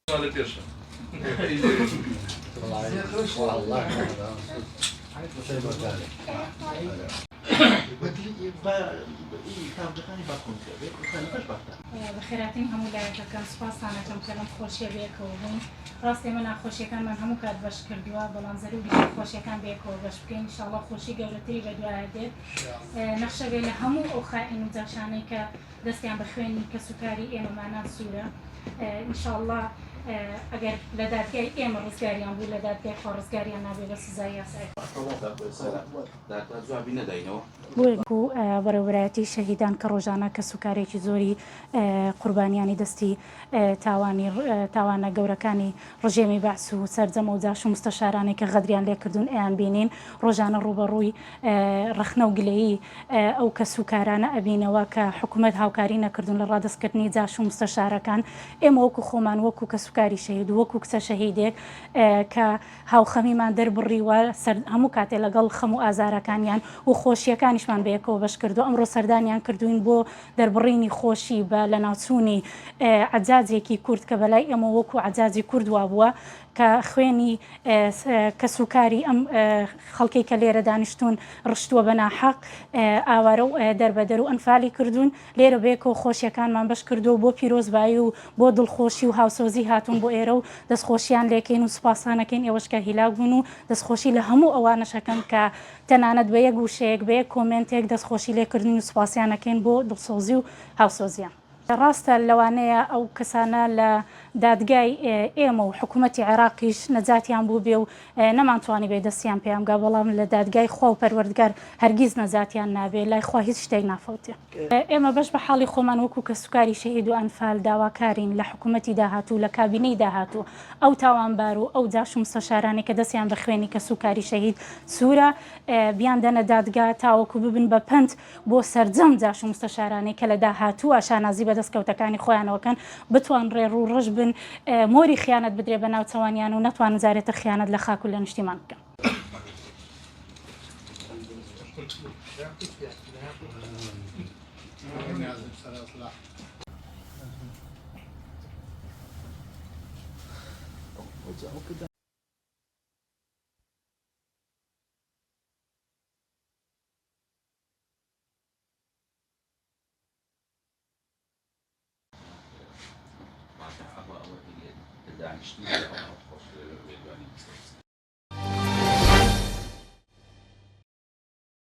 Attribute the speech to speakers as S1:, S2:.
S1: سال پیشه.
S2: والله
S3: بەخێراتین هەموو لایەکەکان سوپاسانەکەم کە لەم خۆشیە بێکەوە بوون. ڕاستی من ناخۆشیەکانمان هەموو کات بەش کردووە، بەڵام زەروری خۆشیەکان بێکەوە بەش بکەین. ئینشاڵڵا خۆشی گەورەتری بە دوایە دێت. نەخشەوێ لە هەموو ئەو خائین و جاشانەی کە دەستیان بە خوێنی کەسوکاری ئێمەمانان سوورە. ئینشاءڵڵا ئەگەر لە دادگای ئێمە ڕزگاریان بوو، لە دادگای خۆ ڕزگاریان نابێت بە سزای یاسایی. بۆ بەڕێوەبەرایەتی شەهیدان کە ڕۆژانە کەسوکارێکی زۆری قوربانیانی دەستی تاوانە گەورەکانی ڕژێمی بەعس و سەرجەمە و جاش و مستەشارانێک کە غەدریان لێکردوون ئەیان بینین ڕۆژانە ڕوبەڕووی ڕەخنە و گلەیی ئەو کەسوکارانە ئەبینەوە کە حکوومەت هاوکاری نەکردوون لە ڕادستکردنی جاش و مستەشارەکان. ئێمە وەکو خۆمان وەکو کەسوکاری شەهید و وەکو کچە شەهیدێک کە هاوخەمیمان دەربڕیوە هەموو کاتێ لەگەڵ خەم و ئازارەکانیان و خۆشیەکانیشمان بەیەکەوە بەش کردو. ئەمڕۆ سەردانیان کردوین بۆ دەربڕینی خۆشی بە لە ناوچوونی عەجاجێکی کورد کە بەلای ئێمە وەکو عەجاجی کوردوا بووە کە خوێنی کەسوکاری ئەم خەڵکی کە لێرە دانیشتون ڕشتووە بە ناحەق ئاوارە و دەربەدەر و ئەنفالی کردوون. لێرە بەیەکەوە خۆشیەکانمان بەش کردو بۆ پیرۆزبایی و بۆ دڵخۆشی و هاوسۆزی هاتوون بۆ ئێرە و دەستخۆشییان لێکەین و سوپاسانەکەین ئێوەشکە هیلاک بوون و دەستخۆشی لە هەموو ئەوانەشەکەم کە تەنانەت بە یەک وشەیەک بە یەک کۆمنتێک دەستخۆشی لێکردنی و سوپاسیانەکەین بۆ دڵسۆزی و هاوسۆزیان. ڕاستە لەوانەیە ئەو کەسانە لە دادگای ئێمە و حکوومەتی عێراقیش نەجاتیان بوو بێ و نەمانتوانی بێ دەستیان پێیانگا، بەڵام لە دادگای خوا و پەروەردگار هەرگیز نەجاتیان نابێ، لای خوا هیچ شتێک نافەوتێ. ئێمە بەش بە حاڵی خۆمان وەکو کەسوکاری شەهید و ئەنفال داواکارین لە حکوومەتی داهاتوو لە کابینەی داهاتوو ئەو تاوانبار و ئەو جاش و مستەشارانی کە دەستیان بە خوێنی کەسوکاری شەهید سوورە بیان دەنە دادگا تاوەکو ببن بە پەند بۆ سەرجەم جاش و مستەشارانی کە لە داهاتوو شانازی بە دەستکەوتەکانی خۆیانەوەکەن بتوان ڕێڕوو ڕژ بن، مۆری خیانەت بدرێ بە ناوچەوانیان و نەتوان زارێتە خیانەت لە خاک و لە نیشتیمان بکەن.
S4: دانیشتنی